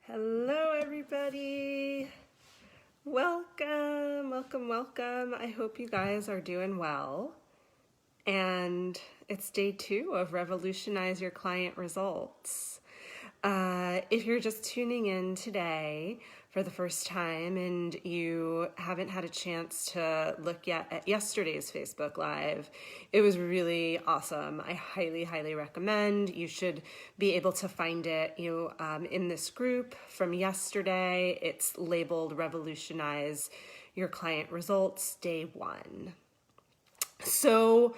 Hello, everybody. Welcome, welcome, welcome. I hope you guys are doing well. And it's day 2 of Revolutionize Your Client Results. If you're just tuning in today for the first time and you haven't had a chance to look yet at yesterday's Facebook Live, it was really awesome. I highly, highly recommend. You should be able to find it in this group from yesterday. It's labeled Revolutionize Your Client Results, Day 1. So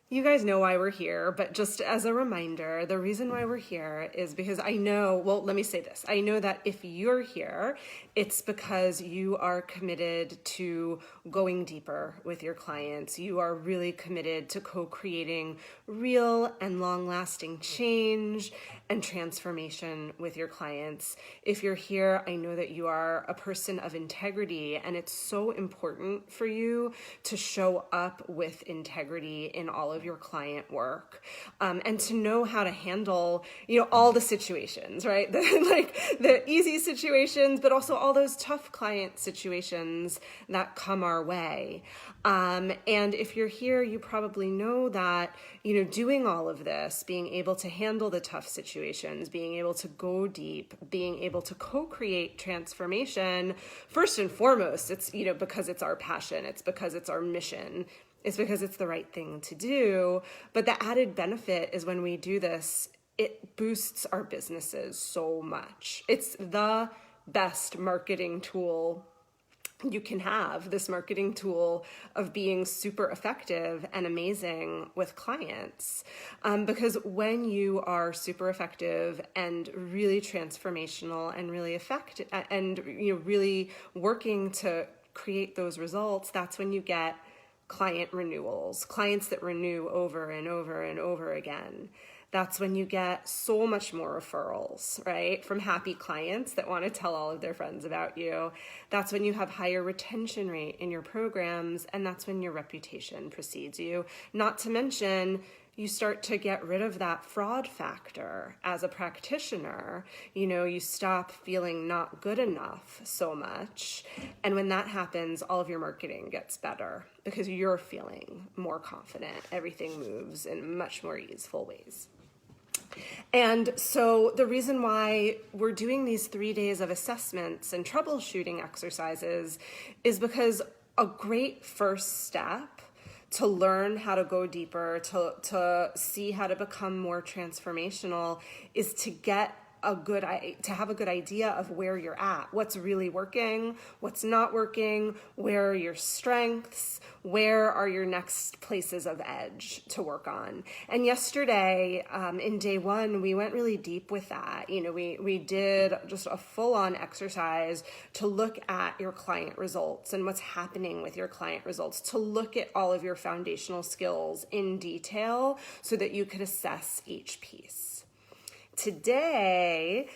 you guys know why we're here, but just as a reminder, the reason why we're here is because I know that if you're here, it's because you are committed to going deeper with your clients. You are really committed to co-creating real and long-lasting change and transformation with your clients. If you're here, I know that you are a person of integrity, and it's so important for you to show up with integrity in all of your client work, and to know how to handle, all the situations, right? The easy situations, but also all those tough client situations that come our way. And if you're here, you probably know that, doing all of this, being able to handle the tough situations, being able to go deep, being able to co-create transformation, first and foremost, it's, because it's our passion, it's because it's our mission, it's because it's the right thing to do. But the added benefit is when we do this, it boosts our businesses so much. It's the best marketing tool you can have, this marketing tool of being super effective and amazing with clients. Because when you are super effective and really transformational and really effective and really working to create those results, that's when you get client renewals, clients that renew over and over and over again. That's when you get so much more referrals, right? From happy clients that want to tell all of their friends about you. That's when you have higher retention rate in your programs, and that's when your reputation precedes you. Not to mention, you start to get rid of that fraud factor as a practitioner. You stop feeling not good enough so much. And when that happens, all of your marketing gets better because you're feeling more confident. Everything moves in much more easeful ways. And so the reason why we're doing these 3 days of assessments and troubleshooting exercises is because a great first step to learn how to go deeper, to see how to become more transformational, is to have a good idea of where you're at, what's really working, what's not working, where are your strengths, where are your next places of edge to work on. And yesterday, in day 1, we went really deep with that. We did just a full-on exercise to look at your client results and what's happening with your client results, to look at all of your foundational skills in detail so that you could assess each piece. Today,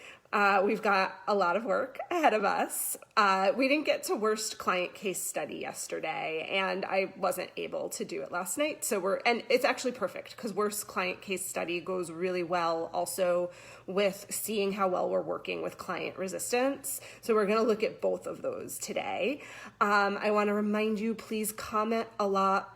we've got a lot of work ahead of us. We didn't get to worst client case study yesterday, and I wasn't able to do it last night. And it's actually perfect because worst client case study goes really well also with seeing how well we're working with client resistance. So we're going to look at both of those today. I want to remind you, please comment a lot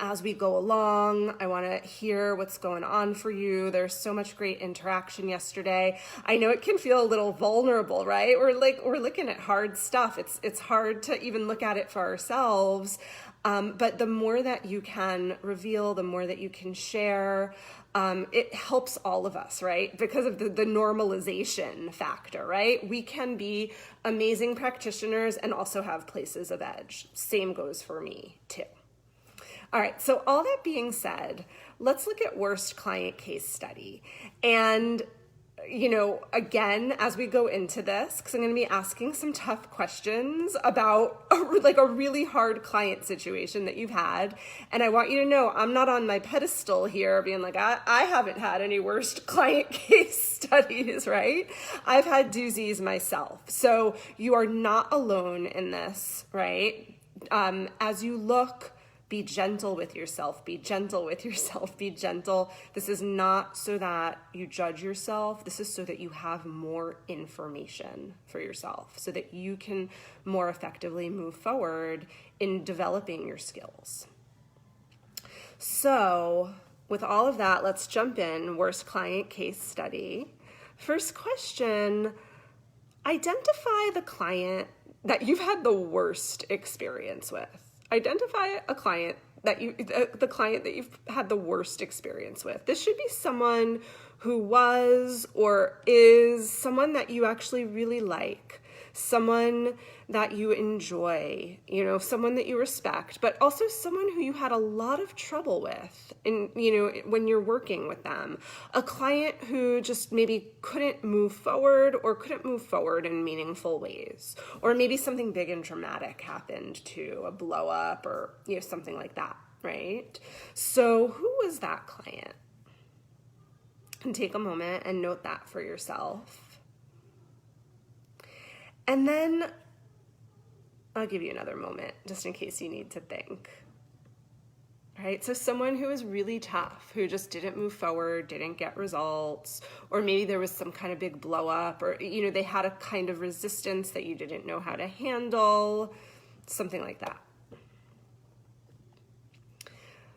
as we go along. I want to hear what's going on for you. There's so much great interaction yesterday. I know it can feel a little vulnerable, right? We're looking at hard stuff. It's hard to even look at it for ourselves. But the more that you can reveal, the more that you can share, it helps all of us, right? Because of the normalization factor, right? We can be amazing practitioners and also have places of edge. Same goes for me too. All right, so all that being said, let's look at worst client case study. And, again, as we go into this, because I'm going to be asking some tough questions about a really hard client situation that you've had. And I want you to know I'm not on my pedestal here being like, I haven't had any worst client case studies, right? I've had doozies myself. So you are not alone in this, right? As you look Be gentle with yourself, be gentle with yourself, be gentle. This is not so that you judge yourself. This is so that you have more information for yourself, so that you can more effectively move forward in developing your skills. So with all of that, let's jump in. Worst client case study. First question, identify the client that you've had the worst experience with. Identify a client the client that you've had the worst experience with. This should be someone who was or is someone that you actually really like, someone that you enjoy, someone that you respect, but also someone who you had a lot of trouble with when you're working with them. A client who just maybe couldn't move forward in meaningful ways. Or maybe something big and dramatic happened too, a blow up or something like that, right? So who was that client? And take a moment and note that for yourself. And then I'll give you another moment just in case you need to think. Right? So someone who was really tough, who just didn't move forward, didn't get results, or maybe there was some kind of big blow up, or they had a kind of resistance that you didn't know how to handle, something like that.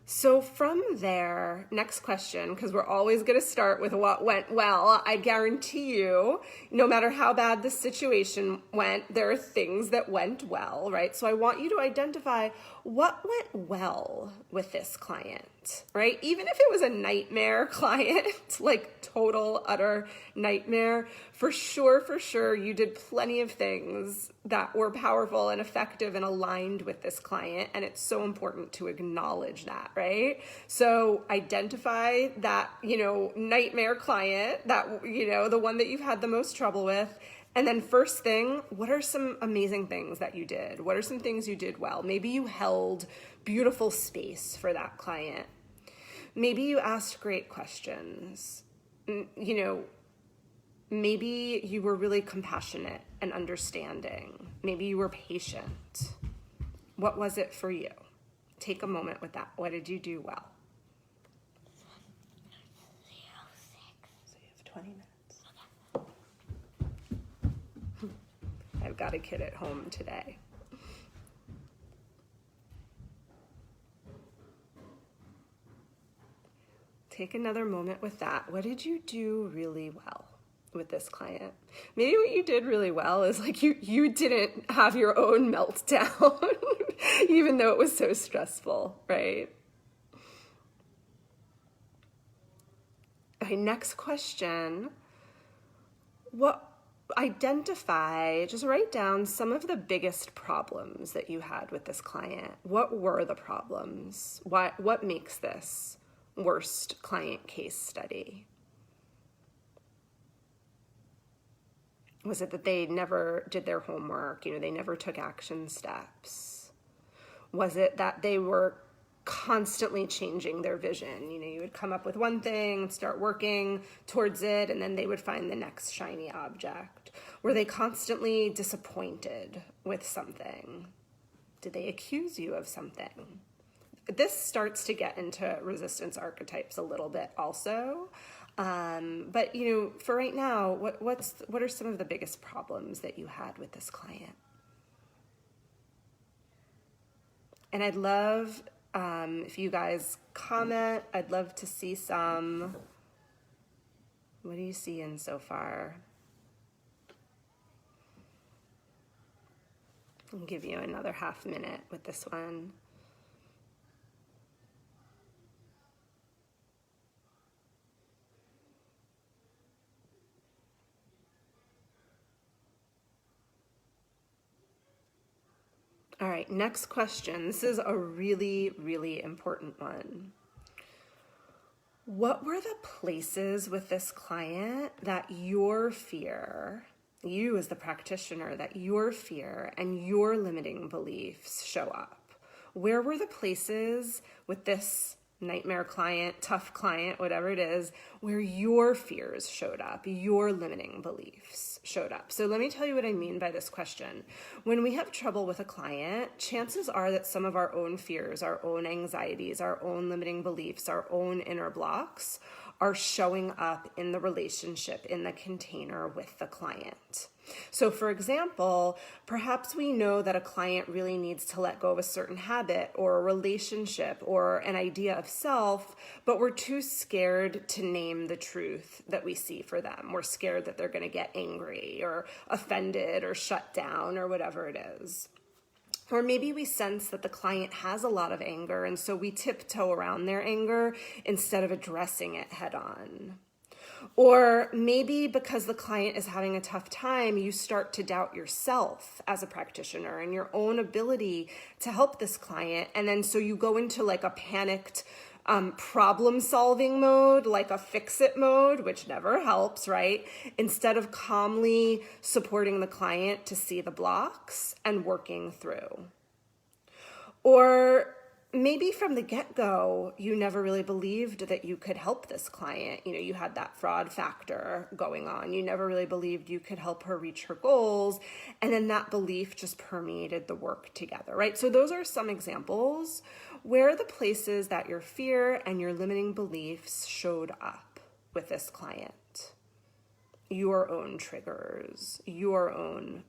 So from there, next question, because we're always going to start with what went well. I guarantee you, no matter how bad the situation went, there are things that went well, right? So I want you to identify what went well with this client, right? Even if it was a nightmare client, like total, utter nightmare, for sure, you did plenty of things that were powerful and effective and aligned with this client. And it's so important to acknowledge that, right? So identify that, nightmare client, that, the one that you've had the most trouble with. And then first thing, what are some amazing things that you did? What are some things you did well? Maybe you held beautiful space for that client. Maybe you asked great questions. Maybe you were really compassionate and understanding. Maybe you were patient. What was it for you? Take a moment with that. What did you do well? So you have 20 minutes. I've got a kid at home today. Take another moment with that. What did you do really well with this client? Maybe what you did really well is like you didn't have your own meltdown, even though it was so stressful, right? Okay, next question. Just write down some of the biggest problems that you had with this client. What were the problems? What makes this worst client case study? Was it that they never did their homework? They never took action steps? Was it that they were constantly changing their vision? You would come up with one thing, start working towards it, and then they would find the next shiny object. Were they constantly disappointed with something? Did they accuse you of something? This starts to get into resistance archetypes a little bit also. But for right now, what are some of the biggest problems that you had with this client? And I'd love, if you guys comment, I'd love to see some. What are you seeing so far? I'll give you another half minute with this one. All right, next question. This is a really, really important one. What were the places with this client that your fear, you as the practitioner, that your fear and your limiting beliefs show up? Where were the places with this nightmare client, tough client, whatever it is, where your fears showed up, your limiting beliefs showed up. So let me tell you what I mean by this question. When we have trouble with a client, chances are that some of our own fears, our own anxieties, our own limiting beliefs, our own inner blocks are showing up in the relationship, in the container with the client. So for example, perhaps we know that a client really needs to let go of a certain habit or a relationship or an idea of self, but we're too scared to name the truth that we see for them. We're scared that they're going to get angry or offended or shut down or whatever it is. Or maybe we sense that the client has a lot of anger, and so we tiptoe around their anger instead of addressing it head on. Or maybe because the client is having a tough time, you start to doubt yourself as a practitioner and your own ability to help this client. And then so you go into like a panicked problem solving mode, like a fix it mode, which never helps, right? Instead of calmly supporting the client to see the blocks and working through. Or maybe from the get-go, you never really believed that you could help this client. You know, you had that fraud factor going on. You never really believed you could help her reach her goals. And then that belief just permeated the work together, right? So those are some examples where the places that your fear and your limiting beliefs showed up with this client. Your own triggers, your own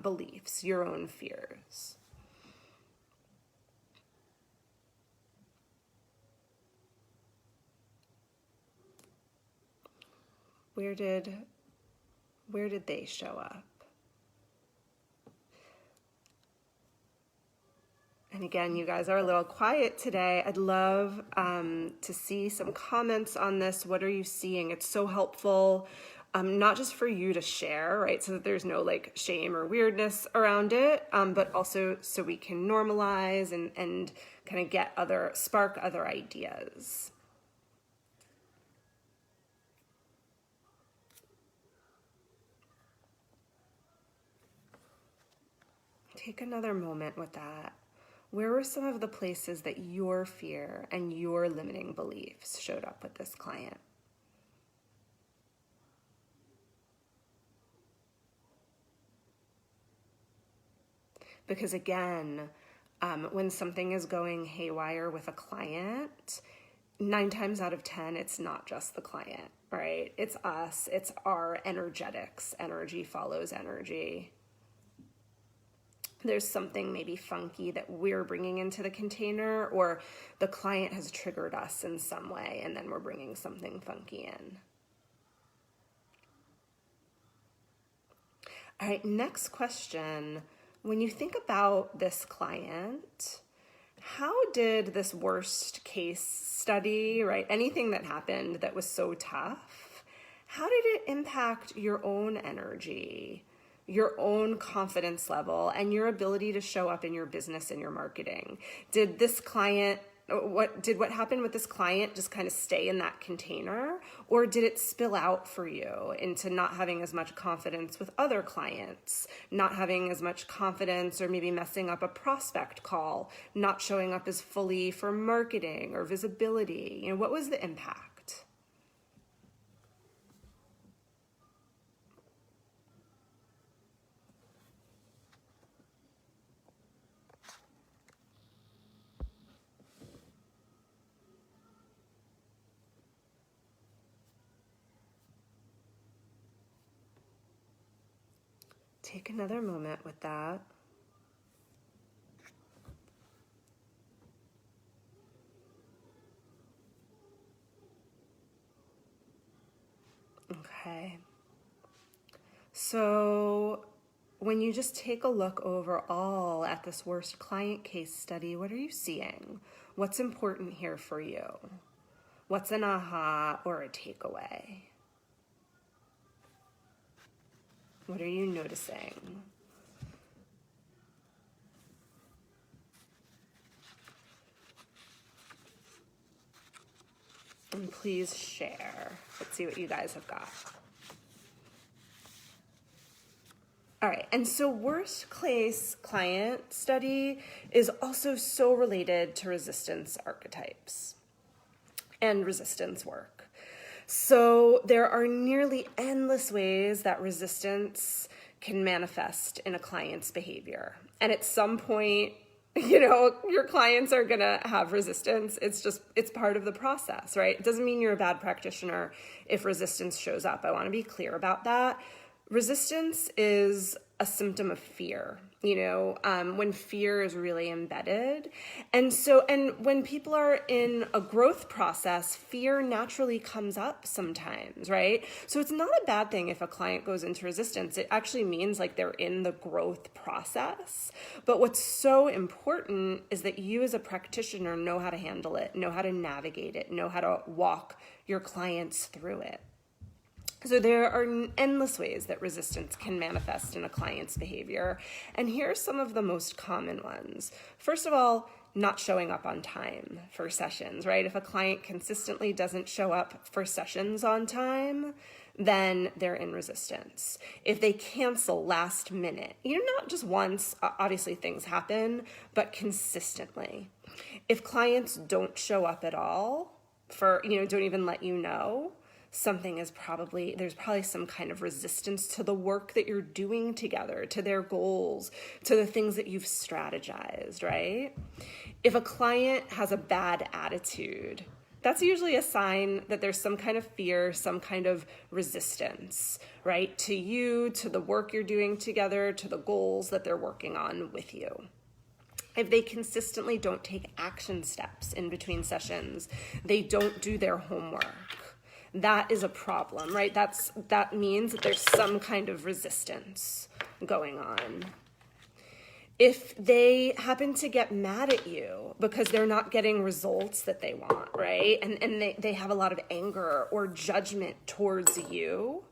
beliefs, your own fears. Where did they show up? And again, you guys are a little quiet today. I'd love to see some comments on this. What are you seeing? It's so helpful, not just for you to share, right? So that there's no like shame or weirdness around it, but also so we can normalize and kind of spark other ideas. Take another moment with that. Where were some of the places that your fear and your limiting beliefs showed up with this client? Because again, when something is going haywire with a client, 9 times out of 10, it's not just the client, right? It's us, it's our energetics. Energy follows energy. There's something maybe funky that we're bringing into the container, or the client has triggered us in some way, and then we're bringing something funky in. All right, next question. When you think about this client, how did this worst case study, right, anything that happened that was so tough, how did it impact your own energy, your own confidence level, and your ability to show up in your business and your marketing? Did what happened with this client just kind of stay in that container, or did it spill out for you into not having as much confidence with other clients, not having as much confidence, or maybe messing up a prospect call, not showing up as fully for marketing or visibility? You know, what was the impact? Take another moment with that. Okay. So when you just take a look overall at this worst client case study, what are you seeing? What's important here for you? What's an aha or a takeaway? What are you noticing? And please share. Let's see what you guys have got. All right, and so worst case client study is also so related to resistance archetypes. and resistance work. So there are nearly endless ways that resistance can manifest in a client's behavior. And at some point, your clients are going to have resistance. It's part of the process, right? It doesn't mean you're a bad practitioner if resistance shows up. I want to be clear about that. Resistance is a symptom of fear, when fear is really embedded. And when people are in a growth process, fear naturally comes up sometimes, right? So it's not a bad thing if a client goes into resistance. It actually means like they're in the growth process. But what's so important is that you as a practitioner know how to handle it, know how to navigate it, know how to walk your clients through it. So there are endless ways that resistance can manifest in a client's behavior. And here are some of the most common ones. First of all, not showing up on time for sessions, right? If a client consistently doesn't show up for sessions on time, then they're in resistance. If they cancel last minute, not just once, obviously things happen, but consistently. If clients don't show up at all don't even let you know, there's probably some kind of resistance to the work that you're doing together, to their goals, to the things that you've strategized, right? If a client has a bad attitude, that's usually a sign that there's some kind of fear, some kind of resistance, right? To you, to the work you're doing together, to the goals that they're working on with you. If they consistently don't take action steps in between sessions, they don't do their homework, that is a problem, right? That means that there's some kind of resistance going on. If they happen to get mad at you because they're not getting results that they want, right? And they have a lot of anger or judgment towards you,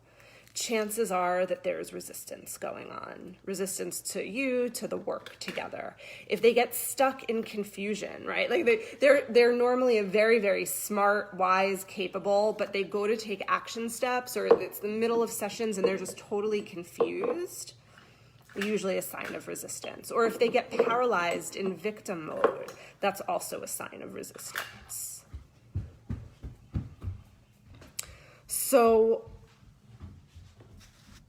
chances are that there's resistance going on. Resistance to you, to the work together. If they get stuck in confusion, right? Like they're normally a very, very smart, wise, capable, but they go to take action steps, or it's the middle of sessions and they're just totally confused, usually a sign of resistance. Or if they get paralyzed in victim mode, that's also a sign of resistance. So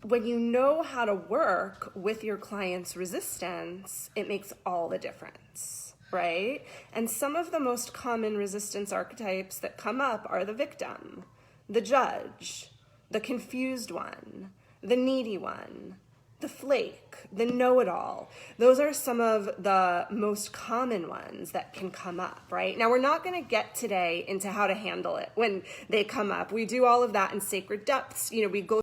when you know how to work with your client's resistance, it makes all the difference, right? And some of the most common resistance archetypes that come up are the victim, the judge, the confused one, the needy one, the flake, the know-it-all. Those are some of the most common ones that can come up, right? Now, we're not going to get today into how to handle it when they come up. We do all of that in Sacred Depths. We go